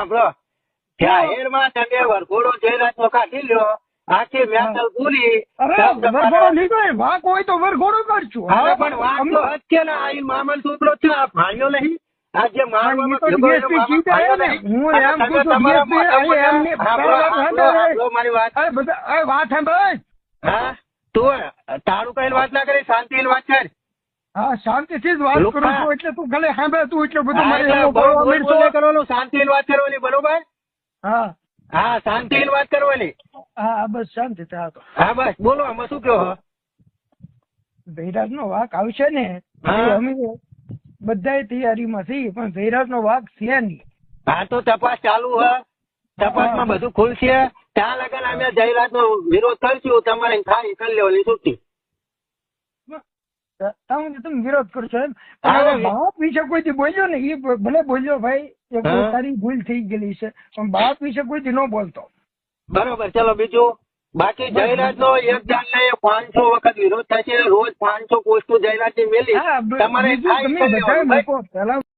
સાંભળો જાહેરમાં તમે વરઘોડો જયરાજનો કાઢી લ્યો આખી મહેસલ પૂરી વરઘોડો લીધો વાંક હોય તો વરઘોડો કરશું. હવે પણ વાત તો જ છે ને આ મામલ સૂત્રો છે આ ભાણ્યો નહીં આ જે મારવામાં ભેગો એનો મારી વાત સાંભળ. હા તું તારું કઈ વાત ના કરી શાંતિ વાત કર. હા શાંતિથી જ વાત કરું છું એટલે તું ખાલી સાંભળ તું એટલું બધું કરવાનું શાંતિ વાત કરવાની બરોબર. હા હા શાંતિ વાત કરવાની. હા બસ શાંતિ હા બસ બોલો આમાં શું કહો. ભૈરાજ નો વાક આવશે ને અમે બધા તૈયારીમાં છીએ પણ ભૈરાજ નો વાક છે નહીં. હા તો તપાસ ચાલુ હ તપાસમાં બધું ખુલશે ત્યાં લગન અમે જયરાજ નો વિરોધ કરશું તમારે થાય કરી લેવાની છૂટી. તમે વિરોધ કરશો એમ બાપ વિશે કોઈથી બોલ્યો ને એ ભલે બોલ્યો ભાઈ તારી ભૂલ થઈ ગયેલી છે પણ બાપ વિશે કોઈથી ન બોલતો. બરોબર ચલો બીજું બાકી જયરાજ નો એક જણ ને 500 વખત વિરોધ થાય છે રોજ 500 પોસ્ટો જયરાજ ની મેલી તમારે